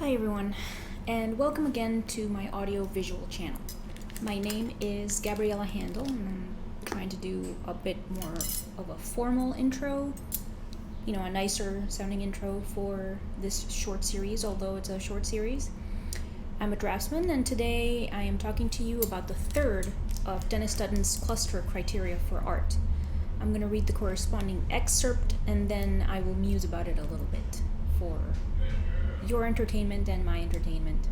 Hi everyone, and welcome again to my audiovisual channel. My name is Gabriela Handal, and I'm trying to do a bit more of a formal intro, a nicer sounding intro for this short series, although it's a short series. I'm a draftsman, and today I am talking to you about the third of Denis Dutton's cluster criteria for art. I'm going to read the corresponding excerpt, and then I will muse about it a little bit for your entertainment and my entertainment.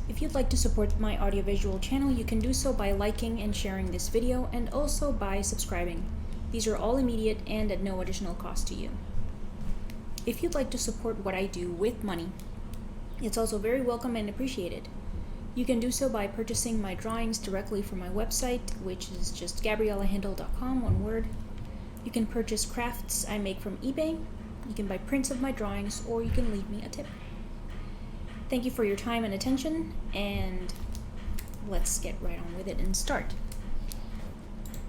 If you'd like to support my audiovisual channel, you can do so by liking and sharing this video, and also by subscribing. These are all immediate and at no additional cost to you. If you'd like to support what I do with money, it's also very welcome and appreciated. You can do so by purchasing my drawings directly from my website, which is just gabrielahandal.com, one word. You can purchase crafts I make from eBay. You can buy prints of my drawings, or you can leave me a tip. Thank you for your time and attention, and let's get right on with it and start.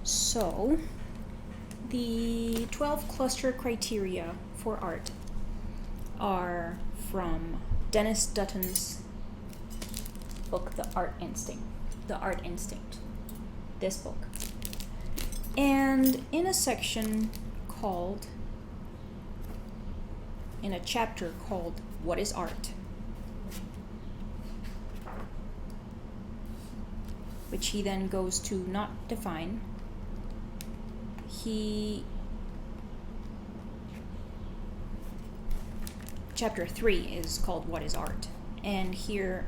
So, the 12 cluster criteria for art are from Denis Dutton's book, The Art Instinct, this book. And in a chapter called What is Art?, which he then goes to not define. Chapter 3 is called What is Art? And here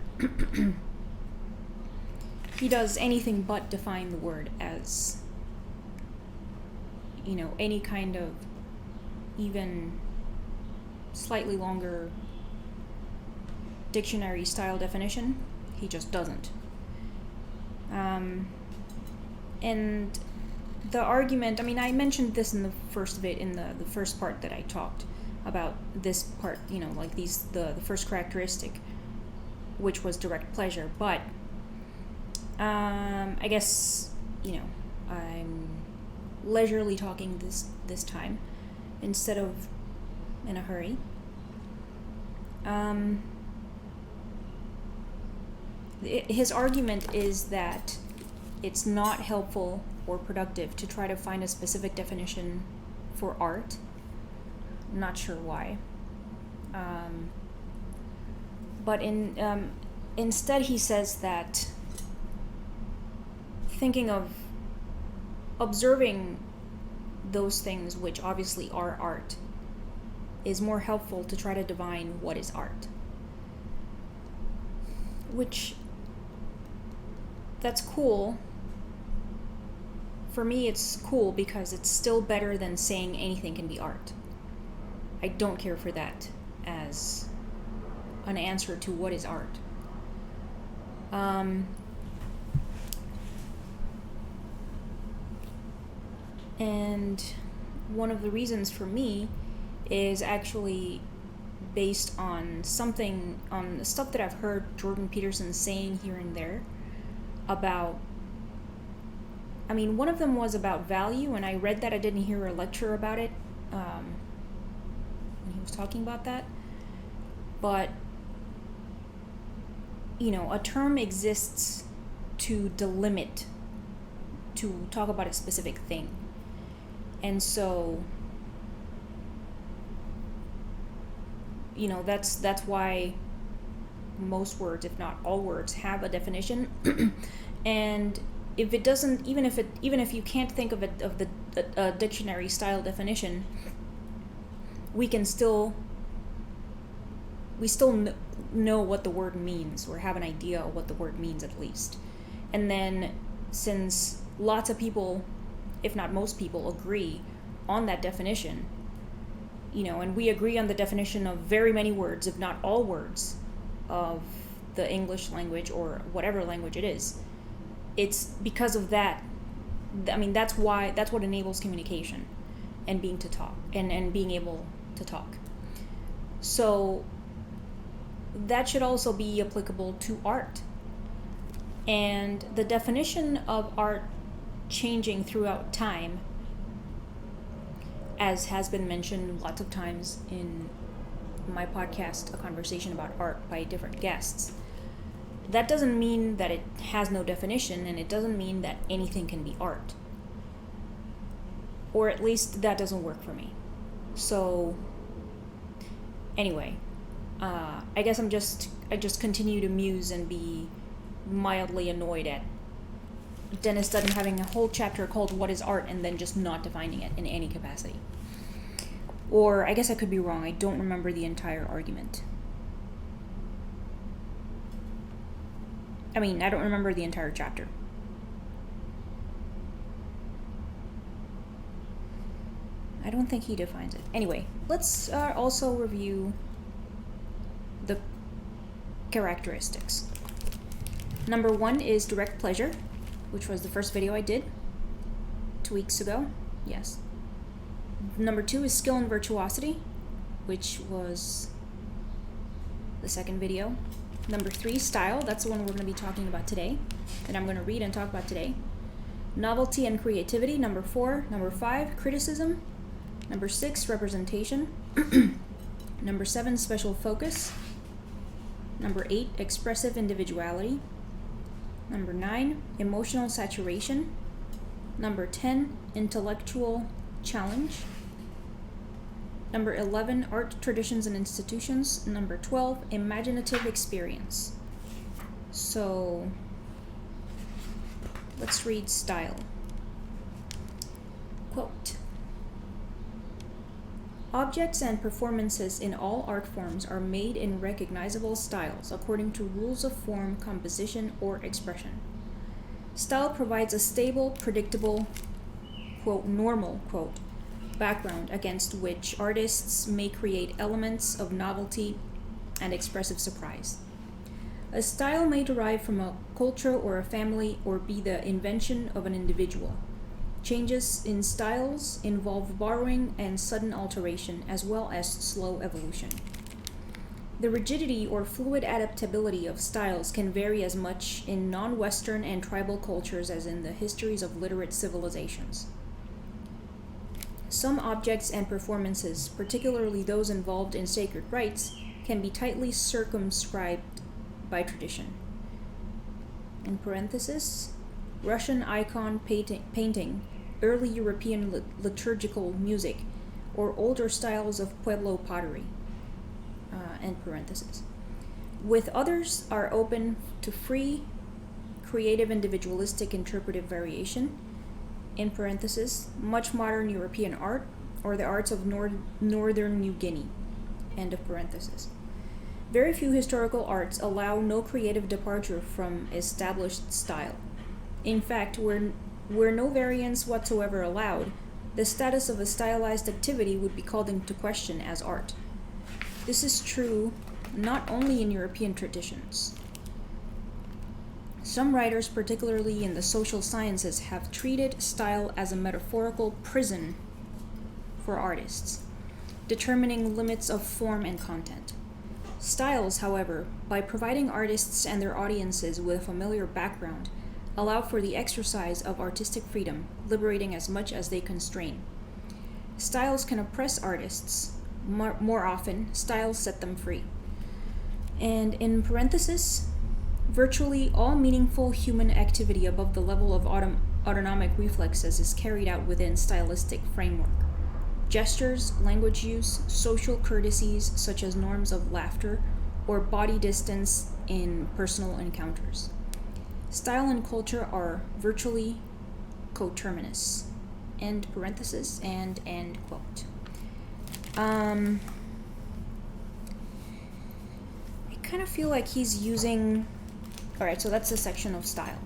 he does anything but define the word as, any kind of even slightly longer dictionary style definition. He just doesn't. And the argument, I mentioned this in the first bit, in the first part that I talked about this part, the first characteristic, which was direct pleasure. But I guess, I'm leisurely talking this time instead of in a hurry. His argument is that it's not helpful or productive to try to find a specific definition for art. I'm not sure why. But instead he says that thinking of observing those things which obviously are art is more helpful to try to divine what is art. Which, that's cool. For me, it's cool because it's still better than saying anything can be art. I don't care for that as an answer to what is art. And one of the reasons for me is actually based on the stuff that I've heard Jordan Peterson saying here and there about, one of them was about value, and I read that. I didn't hear a lecture about it when he was talking about that. But, a term exists to delimit, to talk about a specific thing. And so, that's why most words, if not all words, have a definition. And if it doesn't, even if you can't think of the dictionary style definition, we still know what the word means, or have an idea of what the word means at least. And then, since lots of people, if not most people, agree on that definition, and we agree on the definition of very many words, if not all words, of the English language or whatever language it is. It's because of that. That's what enables communication and being able to talk. So that should also be applicable to art. And the definition of art changing throughout time, as has been mentioned lots of times in my podcast a conversation about art by different guests, that doesn't mean that it has no definition, and it doesn't mean that anything can be art. Or at least that doesn't work for me. So anyway, I guess I just continue to muse and be mildly annoyed at Denis Dutton having a whole chapter called "What is Art" and then just not defining it in any capacity. Or I guess I could be wrong. I don't remember the entire argument. I don't remember the entire chapter. I don't think he defines it. Anyway, let's also review the characteristics. Number 1 is direct pleasure, which was the first video I did 2 weeks ago. Yes. Number 2 is skill and virtuosity, which was the second video. Number 3, style. That's the one we're going to be talking about today, that I'm going to read and talk about today. Novelty and creativity. Number 4. Number 5, criticism. Number 6, representation. Number 7, special focus. Number 8, expressive individuality. Number 9, emotional saturation. Number 10, intellectual challenge. Number 11, art traditions and institutions. Number 12, imaginative experience. So let's read style. Quote: objects and performances in all art forms are made in recognizable styles according to rules of form, composition, or expression. Style provides a stable, predictable, quote, normal, quote, background against which artists may create elements of novelty and expressive surprise. A style may derive from a culture or a family or be the invention of an individual. Changes in styles involve borrowing and sudden alteration, as well as slow evolution. The rigidity or fluid adaptability of styles can vary as much in non-Western and tribal cultures as in the histories of literate civilizations. Some objects and performances, particularly those involved in sacred rites, can be tightly circumscribed by tradition. In parenthesis, Russian icon painting, early European liturgical music, or older styles of Pueblo pottery, end parenthesis. With others are open to free, creative, individualistic, interpretive variation, in parenthesis, much modern European art, or the arts of northern New Guinea, end of parenthesis. Very few historical arts allow no creative departure from established style. In fact, where no variance whatsoever allowed, the status of a stylized activity would be called into question as art. This is true not only in European traditions. Some writers, particularly in the social sciences, have treated style as a metaphorical prison for artists, determining limits of form and content. Styles, however, by providing artists and their audiences with a familiar background, allow for the exercise of artistic freedom, liberating as much as they constrain. Styles can oppress artists. More often, styles set them free. And in parenthesis, virtually all meaningful human activity above the level of autonomic reflexes is carried out within stylistic framework. Gestures, language use, social courtesies such as norms of laughter, or body distance in personal encounters. Style and culture are virtually coterminous. End parenthesis and end quote. I kind of feel like he's using... Alright, so that's the section of style.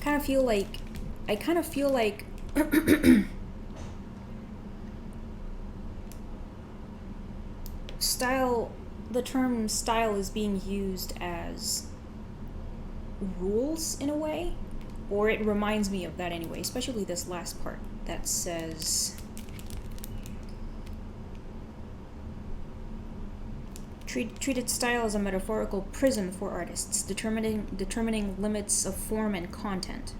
I kind of feel like style, the term style is being used as rules in a way, or it reminds me of that anyway, especially this last part that says treated style as a metaphorical prison for artists, determining limits of form and content.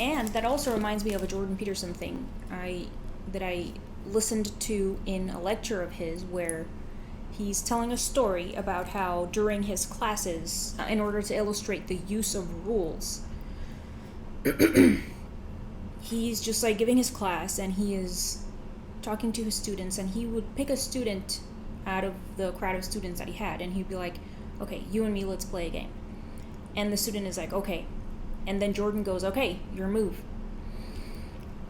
And that also reminds me of a Jordan Peterson thing that I listened to in a lecture of his, where he's telling a story about how during his classes, in order to illustrate the use of rules, he's just like giving his class, and he is talking to his students, and he would pick a student out of the crowd of students that he had, and he'd be like, okay, you and me, let's play a game. And the student is like, okay. And then Jordan goes, okay, your move.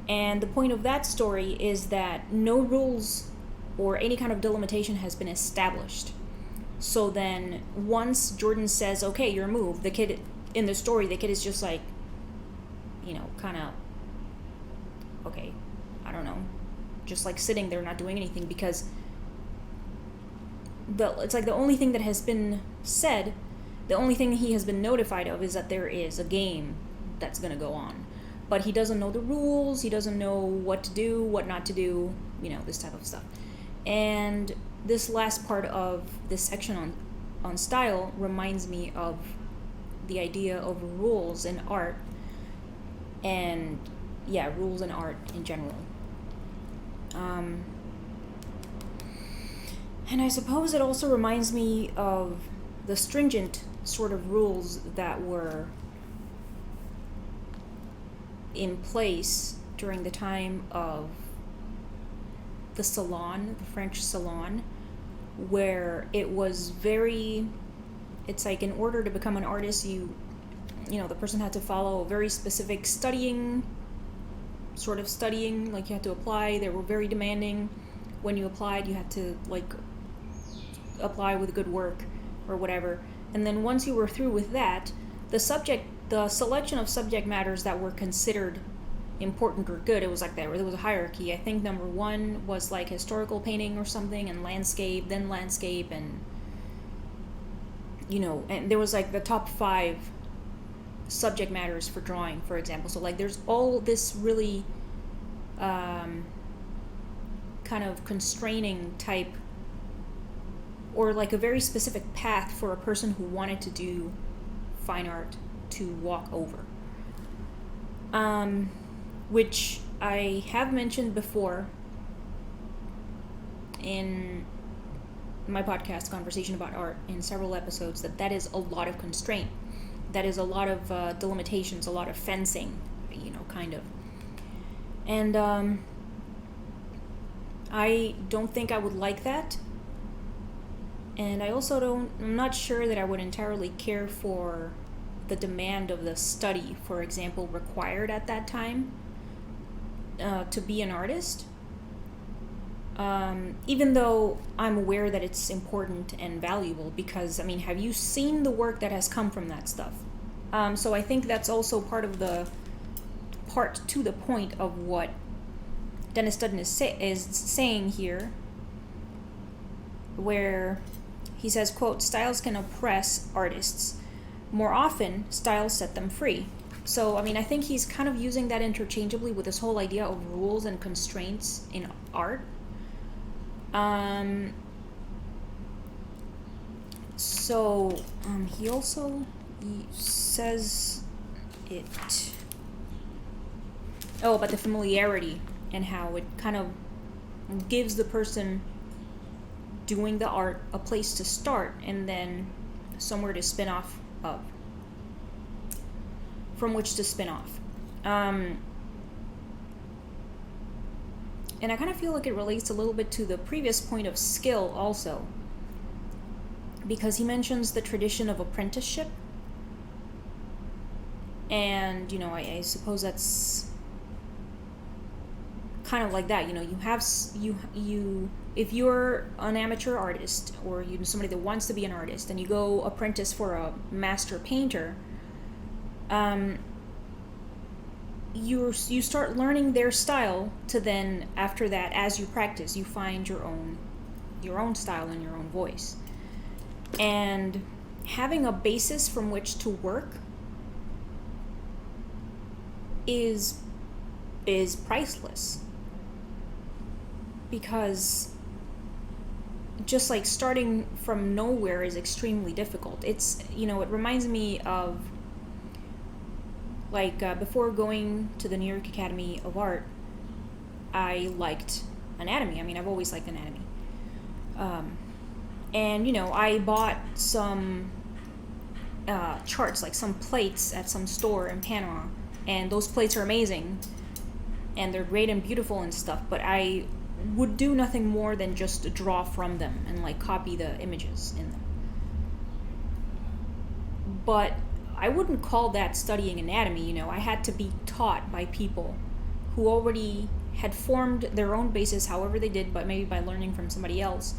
And the point of that story is that no rules or any kind of delimitation has been established. So then once Jordan says, okay, your move, the kid in the story, the kid is just like, kind of, okay, I don't know, just like sitting there not doing anything, because it's like the only thing that has been said, the only thing he has been notified of is that there is a game that's going to go on. But he doesn't know the rules, he doesn't know what to do, what not to do, this type of stuff. And this last part of this section on style reminds me of the idea of rules in art, and rules in art in general. And I suppose it also reminds me of the stringent sort of rules that were in place during the time of the Salon, the French Salon, where it was it's like in order to become an artist, the person had to follow a very specific studying, like you had to apply. They were very demanding. When you applied, you had to like apply with good work or whatever. And then once you were through with that, the selection of subject matters that were considered important or good, it was like there was a hierarchy. I think number 1 was like historical painting or something, and landscape, then landscape, and and there was like the top 5 subject matters for drawing, for example. So like there's all this really kind of constraining type, or like a very specific path for a person who wanted to do fine art to walk over. Which I have mentioned before in my podcast, Conversation About Art, in several episodes, that is a lot of constraint. That is a lot of delimitations, a lot of fencing, kind of. And I don't think I would like that. And I also I'm not sure that I would entirely care for the demand of the study, for example, required at that time to be an artist. Even though I'm aware that it's important and valuable, because, have you seen the work that has come from that stuff? So I think that's also part to the point of what Denis Dutton is saying here, where he says, quote, styles can oppress artists. More often, styles set them free. So, I think he's kind of using that interchangeably with this whole idea of rules and constraints in art. He also says about the familiarity, and how it kind of gives the person doing the art a place to start, and then somewhere to spin off of, from which to spin off. And I kind of feel like it relates a little bit to the previous point of skill also, because he mentions the tradition of apprenticeship, and I suppose that's kind of like that. If you're an amateur artist, or somebody that wants to be an artist, and you go apprentice for a master painter, you start learning their style, to then after that, as you practice, you find your own style and your own voice. And having a basis from which to work is priceless, because just like starting from nowhere is extremely difficult. It's it reminds me of before going to the New York Academy of Art, I liked anatomy. I mean, I've always liked anatomy. And, I bought some charts, like some plates at some store in Panama. And those plates are amazing. And they're great and beautiful and stuff. But I would do nothing more than just draw from them and, copy the images in them. But I wouldn't call that studying anatomy. I had to be taught by people who already had formed their own basis however they did, but maybe by learning from somebody else,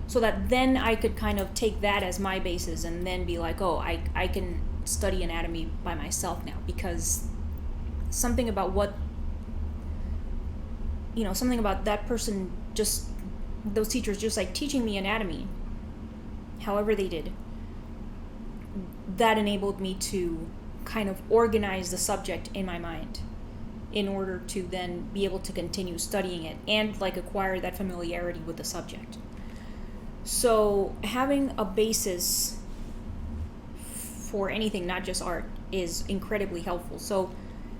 so that then I could kind of take that as my basis and then be like, oh, I can study anatomy by myself now, because something about that person, just those teachers just teaching me anatomy however they did, that enabled me to kind of organize the subject in my mind in order to then be able to continue studying it and acquire that familiarity with the subject. So having a basis for anything, not just art, is incredibly helpful. So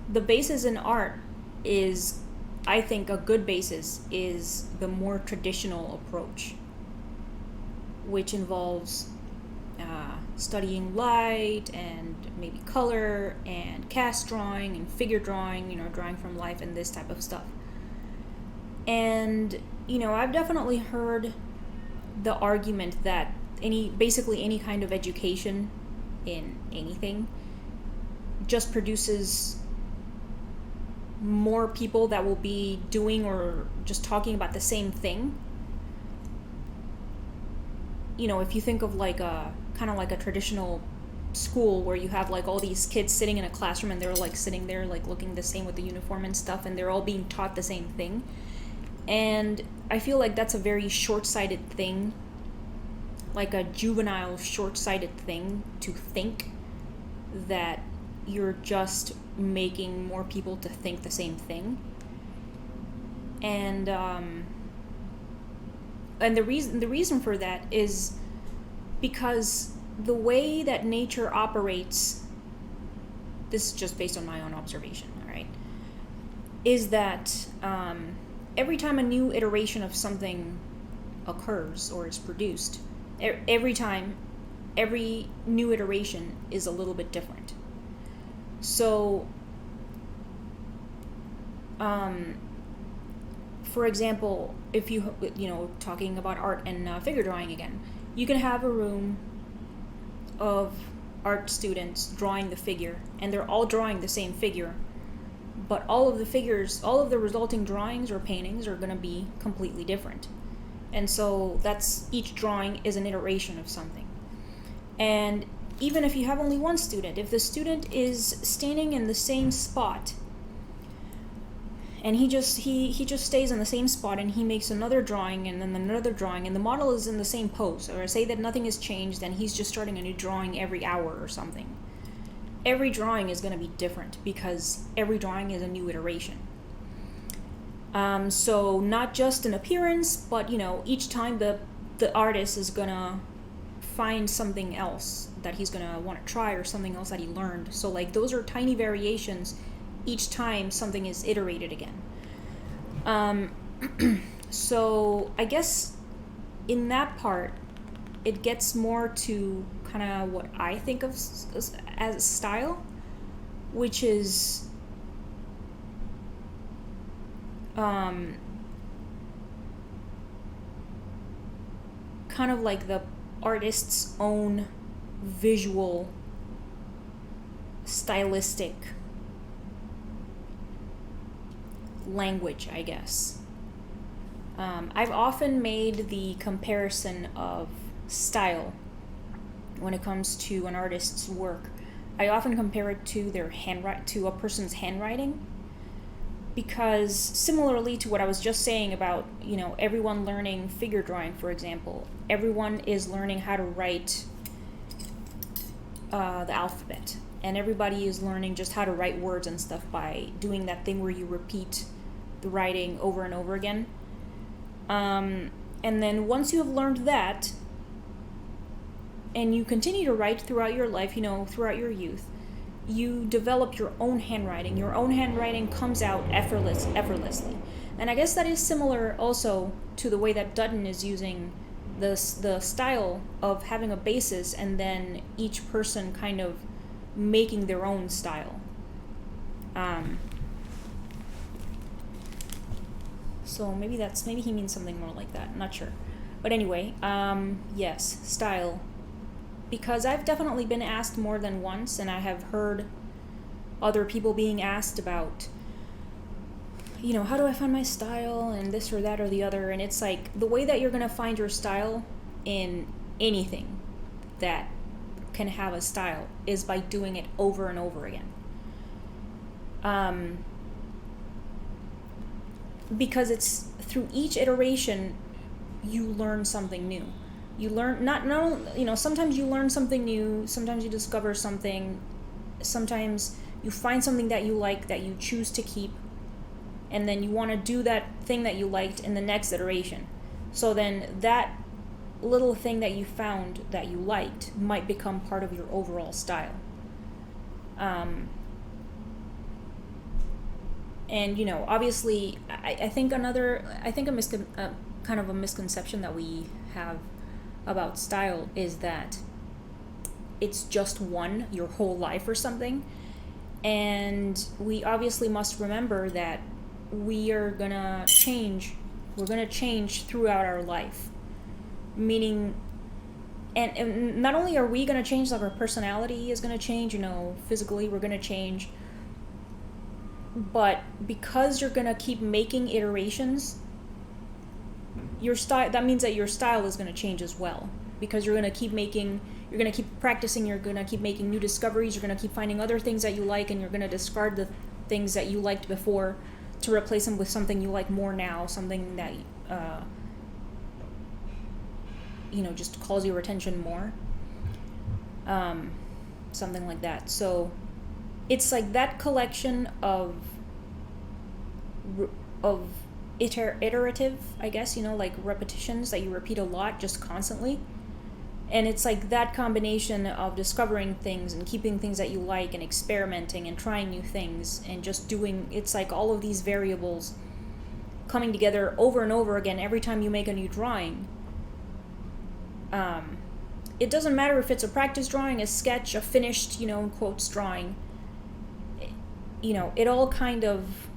the basis in art is, I think, a good basis is the more traditional approach, which involves studying light and maybe color and cast drawing and figure drawing, drawing from life and this type of stuff. And, I've definitely heard the argument that basically any kind of education in anything just produces more people that will be doing or just talking about the same thing. If you think of kind of like a traditional school where you have all these kids sitting in a classroom and they're sitting there looking the same with the uniform and stuff, and they're all being taught the same thing. And I feel that's a very short-sighted thing, a juvenile short-sighted thing, to think that you're just making more people to think the same thing. And the reason for that is because the way that nature operates, this is just based on my own observation, all right, is that every time a new iteration of something occurs or is produced, every new iteration is a little bit different. So, for example, if talking about art and figure drawing again, you can have a room of art students drawing the figure, and they're all drawing the same figure, but all of the resulting drawings or paintings are going to be completely different. And so each drawing is an iteration of something. And even if you have only one student, if the student is standing in the same spot, and he just stays in the same spot, and he makes another drawing and then another drawing, and the model is in the same pose, or say that nothing has changed, then he's just starting a new drawing every hour or something. Every drawing is going to be different because every drawing is a new iteration. So not just an appearance, but each time the artist is going to find something else that he's going to want to try, or something else that he learned. So those are tiny variations each time something is iterated again. So I guess in that part, it gets more to kind of what I think of as style, which is kind of the artist's own visual, stylistic language, I guess. I've often made the comparison of style when it comes to an artist's work. I often compare it to to a person's handwriting, because similarly to what I was just saying about, everyone learning figure drawing, for example, everyone is learning how to write the alphabet, and everybody is learning just how to write words and stuff by doing that thing where you repeat the writing over and over again. And then once you have learned that, and you continue to write throughout your life, throughout your youth, you develop your own handwriting. Your own handwriting comes out effortlessly. And I guess that is similar also to the way that Dutton is using the style of having a basis and then each person kind of making their own style. So maybe he means something more like that. I'm not sure. But anyway, yes, style. Because I've definitely been asked more than once, and I have heard other people being asked about, how do I find my style and this or that or the other. And it's like the way that you're going to find your style in anything that can have a style is by doing it over and over again. Because it's through each iteration you learn something new. You learn sometimes you learn something new, sometimes you discover something, sometimes you find something that you like that you choose to keep, and then you want to do that thing that you liked in the next iteration. So then that little thing that you found that you liked might become part of your overall style. And obviously I think kind of a misconception that we have about style is that it's just one your whole life or something. And we obviously must remember that we're gonna change throughout our life. Meaning, and not only are we gonna change, like our personality is gonna change, physically we're gonna change, but because you're gonna keep making iterations, your style, that means that your style is gonna change as well. Because you're gonna keep practicing, you're gonna keep making new discoveries, you're gonna keep finding other things that you like, and you're gonna discard the things that you liked before to replace them with something you like more now, something that just calls your attention more, something like that. So it's like that collection of iterative, I guess, like repetitions that you repeat a lot just constantly. And it's like that combination of discovering things and keeping things that you like and experimenting and trying new things and just doing, it's like all of these variables coming together over and over again every time you make a new drawing. It doesn't matter if it's a practice drawing, a sketch, a finished, in quotes, drawing. It all kind of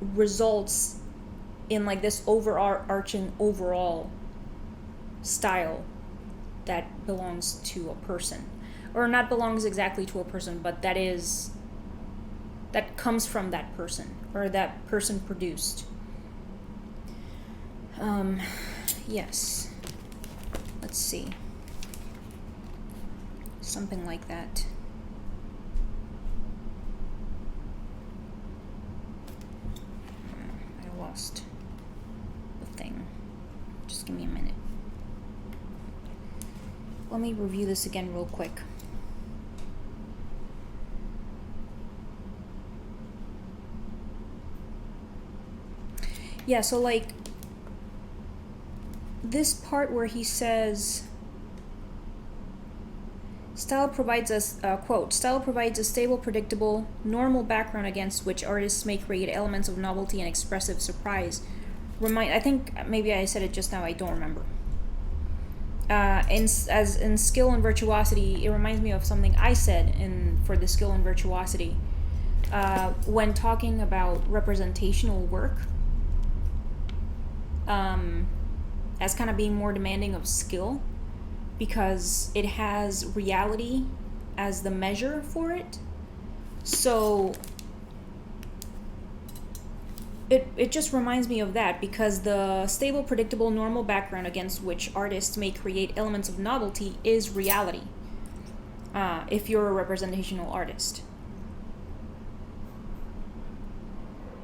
results in like this overarching overall style that belongs to a person, or not belongs exactly to a person, but that comes from that person, or that person produced. Yes, let's see, something like that. I lost the thing. Just give me a minute. Let me review this again real quick. Yeah, so like this part where he says, style provides us, quote, style provides a stable, predictable, normal background against which artists may create elements of novelty and expressive surprise. I think maybe I said it just now, I don't remember. In skill and virtuosity, it reminds me of something I said for the skill and virtuosity when talking about representational work as kind of being more demanding of skill, because it has reality as the measure for it. So it just reminds me of that, because the stable, predictable, normal background against which artists may create elements of novelty is reality, if you're a representational artist.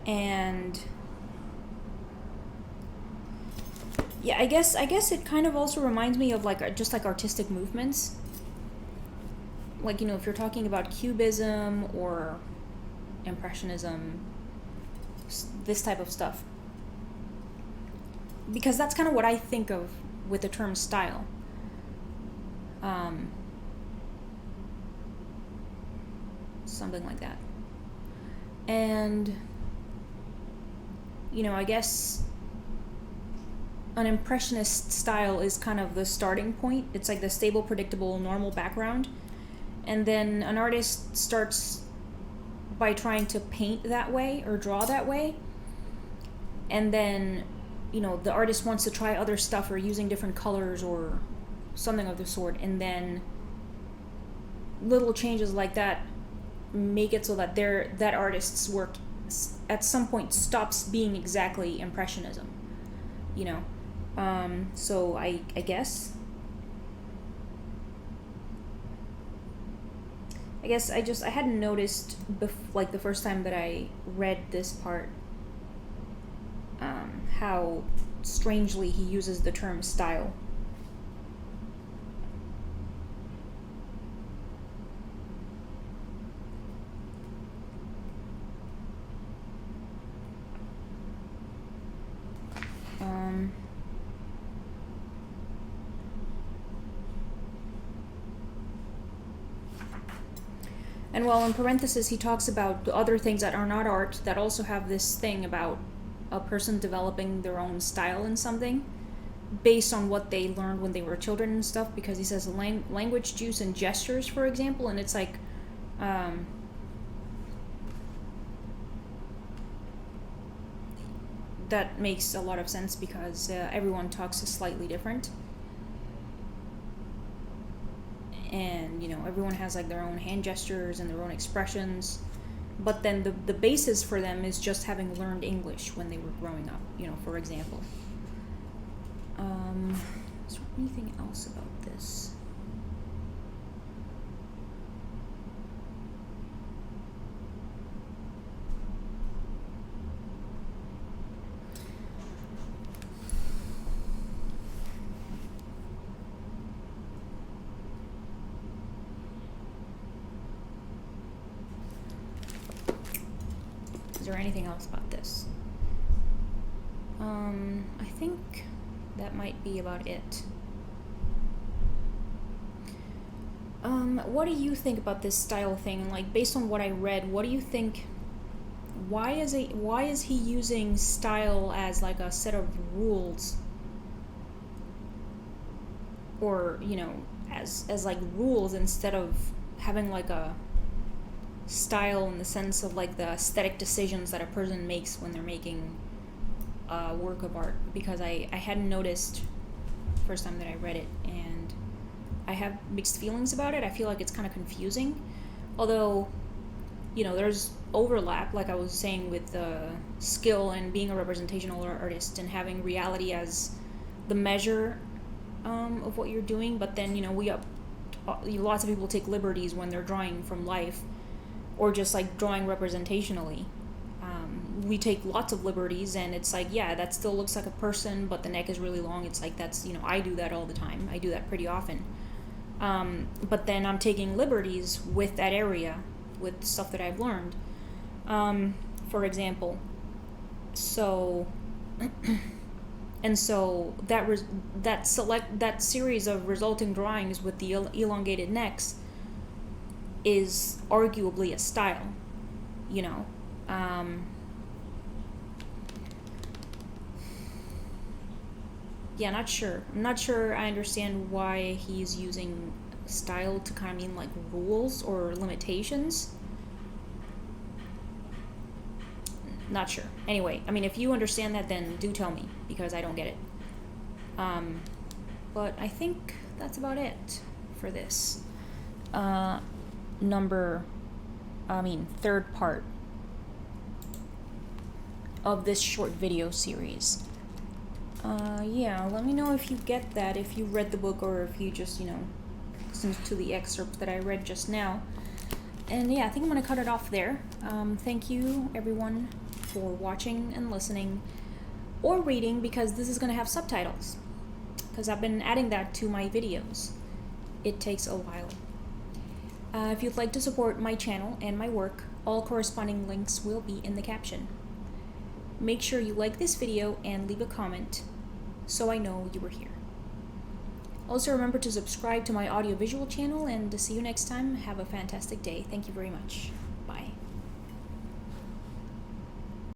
And yeah, I guess it kind of also reminds me of just like artistic movements. Like, if you're talking about Cubism or Impressionism, this type of stuff. Because that's kind of what I think of with the term style. something like that. And, I guess an impressionist style is kind of the starting point. It's like the stable, predictable, normal background. And then an artist starts by trying to paint that way or draw that way. And then, the artist wants to try other stuff or using different colors or something of the sort. And then little changes like that make it so that that artist's work at some point stops being exactly impressionism. So I guess I hadn't noticed like the first time that I read this part, how strangely he uses the term style. And in parentheses, he talks about other things that are not art that also have this thing about a person developing their own style in something based on what they learned when they were children and stuff, because he says language, juice, and gestures, for example, and it's like, that makes a lot of sense because everyone talks slightly different. And, everyone has like their own hand gestures and their own expressions. But then the basis for them is just having learned English when they were growing up, for example. Is there anything else about this? Is there anything else about this? I think that might be about it. What do you think about this style thing? And like, based on what I read, what do you think? Why is he using style as like a set of rules? Or, as like rules instead of having like a style in the sense of like the aesthetic decisions that a person makes when they're making a work of art, because I hadn't noticed first time that I read it, and I have mixed feelings about it. I feel like it's kind of confusing, although there's overlap, like I was saying, with skill and being a representational artist and having reality as the measure of what you're doing. But then lots of people take liberties when they're drawing from life or just like drawing representationally. We take lots of liberties, and it's like, yeah, that still looks like a person, but the neck is really long. It's like, that's, I do that all the time. I do that pretty often. But then I'm taking liberties with that area, with stuff that I've learned. For example, so and so that series of resulting drawings with the elongated necks is arguably a style, Yeah, not sure. I'm not sure I understand why he's using style to kind of mean like rules or limitations. Not sure. Anyway, if you understand that, then do tell me, because I don't get it. But I think that's about it for this third part of this short video series. Yeah, let me know if you get that, if you read the book, or if you just, listened to the excerpt that I read just now. And yeah, I think I'm going to cut it off there. Thank you, everyone, for watching and listening, or reading, because this is going to have subtitles, because I've been adding that to my videos. It takes a while. If you'd like to support my channel and my work, all corresponding links will be in the caption. Make sure you like this video and leave a comment so I know you were here. Also, remember to subscribe to my audiovisual channel, and to see you next time. Have a fantastic day. Thank you very much.